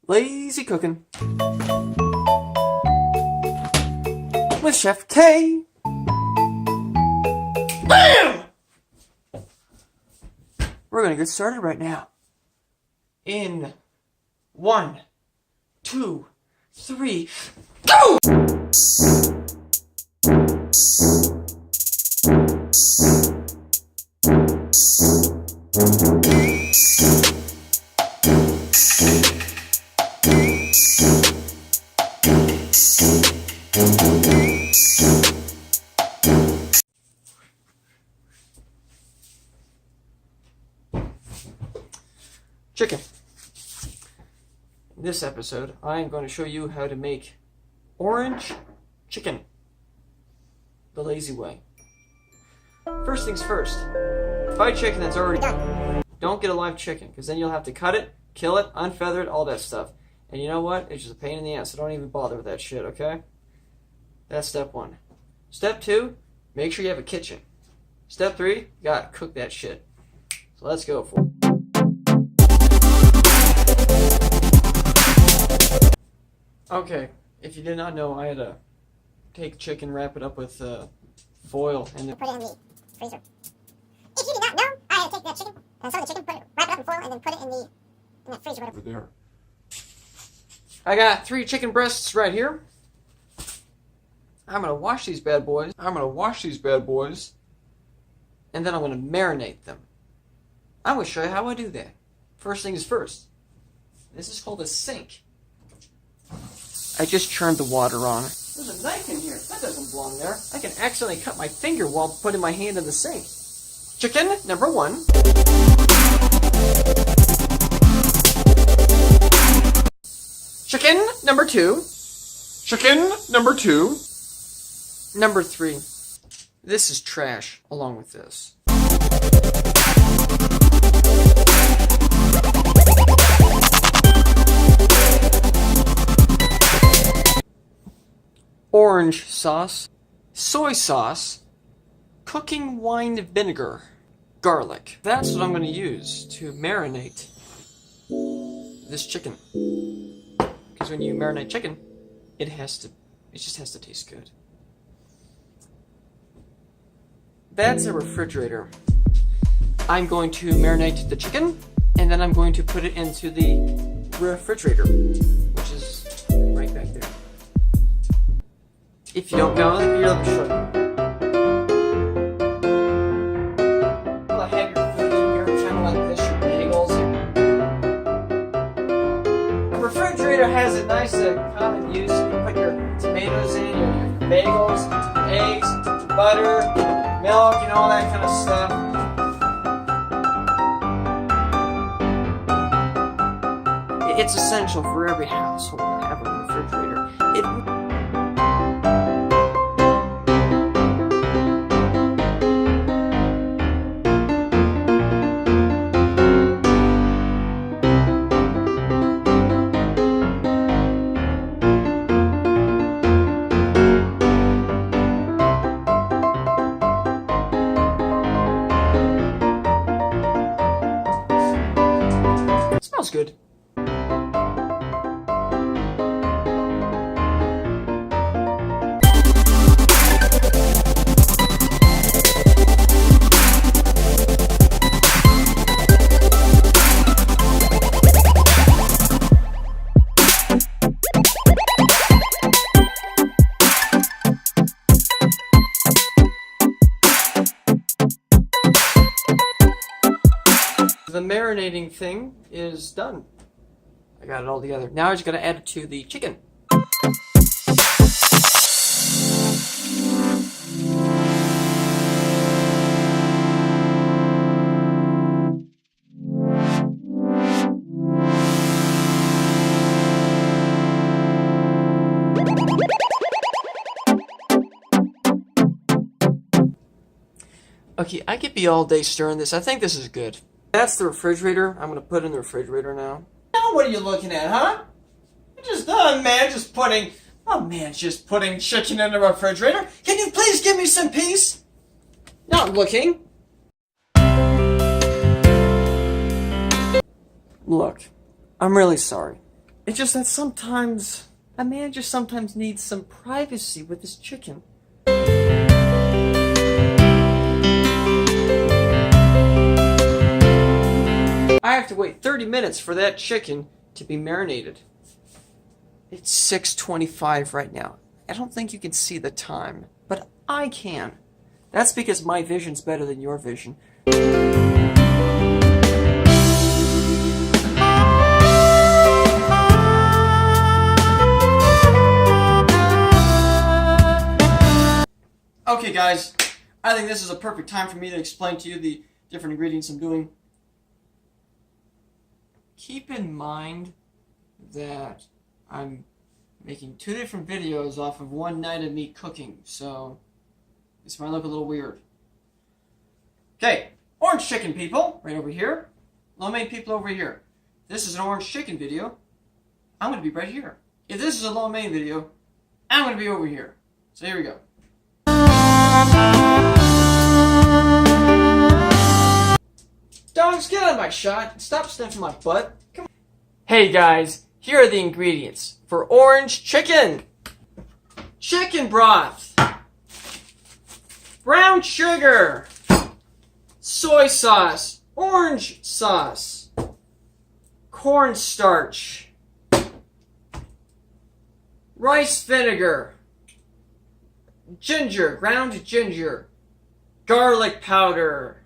Lazy Cooking with Chef K. BAM! We're gonna get started right now. In 1, 2, 3, go! Chicken. In this episode, I am going to show you how to make orange chicken the lazy way. First things first, buy chicken that's already done. Don't get a live chicken, because then you'll have to cut it, kill it, unfeather it, all that stuff. And you know what? It's just a pain in the ass, so don't even bother with that shit, okay? That's step 1. Step 2, make sure you have a kitchen. Step 3, you gotta cook that shit. So let's go for it. Okay, if you did not know, I had to take chicken, wrap it up with foil, and then put it in the freezer. If you did not know, I had to take that chicken, some of the chicken, wrap it up in foil, and then put it in the freezer. Over there. I got 3 chicken breasts right here. I'm gonna wash these bad boys. And then I'm gonna marinate them. I'm gonna show you how I do that. First things first. This is called a sink. I just turned the water on. There's a knife in here. That doesn't belong there. I can accidentally cut my finger while putting my hand in the sink. Chicken number 1. Chicken number 2. Chicken number 2. Number 3. This is trash along with this. Orange sauce, soy sauce, cooking wine vinegar, garlic. That's what I'm going to use to marinate this chicken. Because when you marinate chicken, it just has to taste good. That's a refrigerator. I'm going to marinate the chicken, and then I'm going to put it into the refrigerator, which is right back there. If you don't know, you're looking for have your food in here, kind of like this, your bagels. The refrigerator has a nice common use. You can put your tomatoes in, your bagels, eggs, butter, milk, all that kind of stuff. It's essential for every household to have a refrigerator. It smells good. The marinating thing is done. I got it all together. Now I just gotta add it to the chicken. Okay, I could be all day stirring this. I think this is good. That's the refrigerator. I'm gonna put it in the refrigerator now. Now what are you looking at, huh? You're just, man's just putting chicken in the refrigerator. Can you please give me some peace? Not looking. Look, I'm really sorry. It's just that sometimes a man just sometimes needs some privacy with his chicken. I have to wait 30 minutes for that chicken to be marinated. It's 6:25 right now. I don't think you can see the time, but I can. That's because my vision's better than your vision. Okay guys, I think this is a perfect time for me to explain to you the different ingredients I'm doing. Keep in mind that I'm making 2 different videos off of one night of me cooking, so this might look a little weird. Okay, orange chicken people, right over here. Lo mein people over here. This is an orange chicken video. I'm going to be right here. If this is a lo mein video, I'm going to be over here. So here we go. Dogs, get out of my shot. Stop sniffing my butt. Come on. Hey guys, here are the ingredients for orange chicken. Chicken broth, brown sugar, soy sauce, orange sauce, cornstarch, rice vinegar, ginger, ground ginger, garlic powder.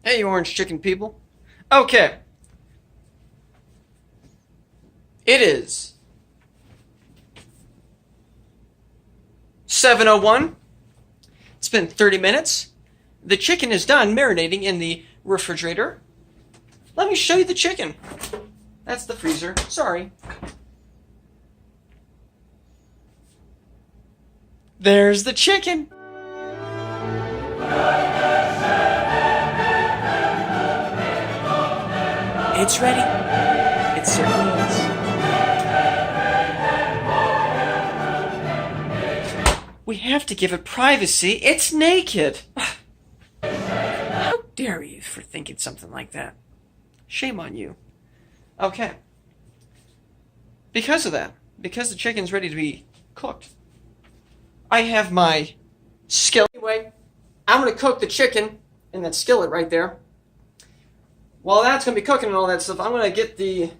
Hey, orange chicken people. Okay. It is 7:01. It's been 30 minutes. The chicken is done marinating in the refrigerator. Let me show you the chicken. That's the freezer. Sorry. There's the chicken. It's ready. It certainly is. We have to give it privacy. It's naked. How dare you for thinking something like that? Shame on you. Okay. Because of that, because the chicken's ready to be cooked, I have my skillet. Anyway, I'm going to cook the chicken in that skillet right there. While that's going to be cooking and all that stuff, I'm going to get the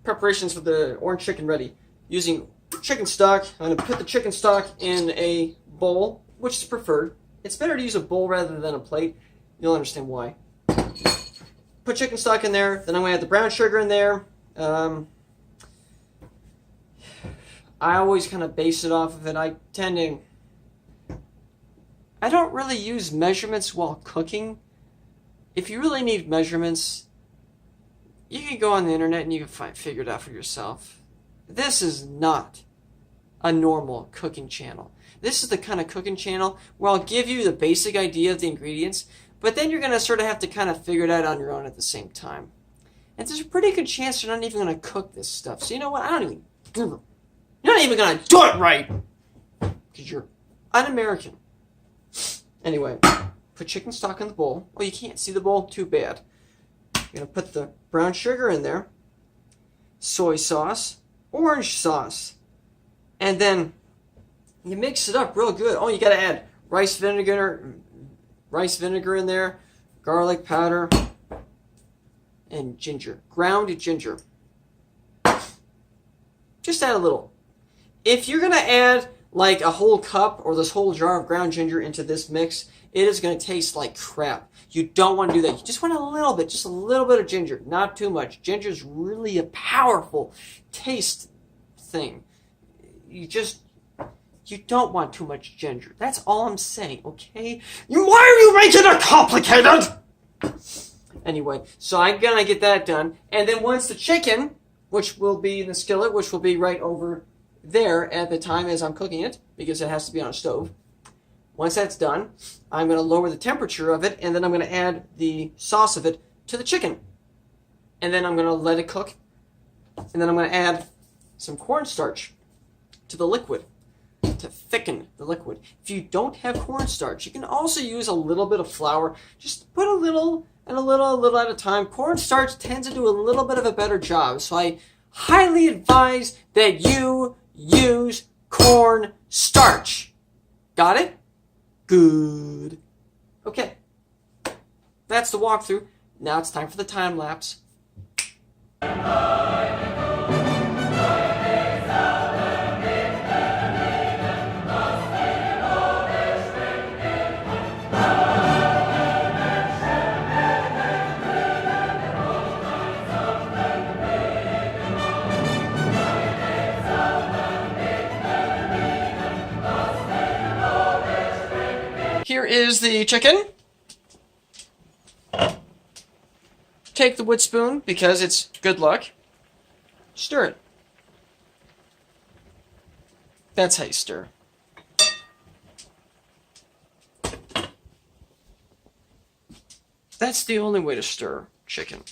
preparations for the orange chicken ready. Using chicken stock, I'm going to put the chicken stock in a bowl, which is preferred. It's better to use a bowl rather than a plate. You'll understand why. Put chicken stock in there, then I'm going to add the brown sugar in there. I always kind of base it off of it. I don't really use measurements while cooking. If you really need measurements, you can go on the internet and you can figure it out for yourself. This is not a normal cooking channel. This is the kind of cooking channel where I'll give you the basic idea of the ingredients, but then you're going to sort of have to kind of figure it out on your own at the same time. And there's a pretty good chance you're not even going to cook this stuff. So you know what? You're not even going to do it right because you're un-American. Anyway. Put chicken stock in the bowl. Oh, you can't see the bowl? Too bad. You're going to put the brown sugar in there, soy sauce, orange sauce, and then you mix it up real good. Oh, you got to add rice vinegar in there, garlic powder, and ginger, ground ginger. Just add a little. If you're going to add like a whole cup or this whole jar of ground ginger into this mix, it is going to taste like crap. You don't want to do that. You just want a little bit, just a little bit of ginger, not too much. Ginger is really a powerful taste thing. You don't want too much ginger. That's all I'm saying, okay? Why are you making it complicated? Anyway, so I'm going to get that done. And then once the chicken, which will be in the skillet, which will be right over there at the time as I'm cooking it, because it has to be on a stove. Once that's done, I'm going to lower the temperature of it, and then I'm going to add the sauce of it to the chicken. And then I'm going to let it cook. And then I'm going to add some cornstarch to the liquid to thicken the liquid. If you don't have cornstarch, you can also use a little bit of flour. Just put a little and a little at a time. Cornstarch tends to do a little bit of a better job, so I highly advise that you use cornstarch. Got it? Good. Okay. That's the walkthrough. Now it's time for the time lapse. Here is the chicken. Take the wood spoon because it's good luck. Stir it. That's how you stir. That's the only way to stir chicken.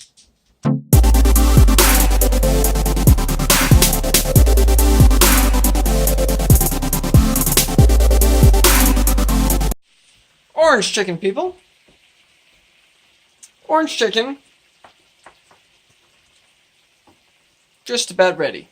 Orange chicken, people. Orange chicken. Just about ready.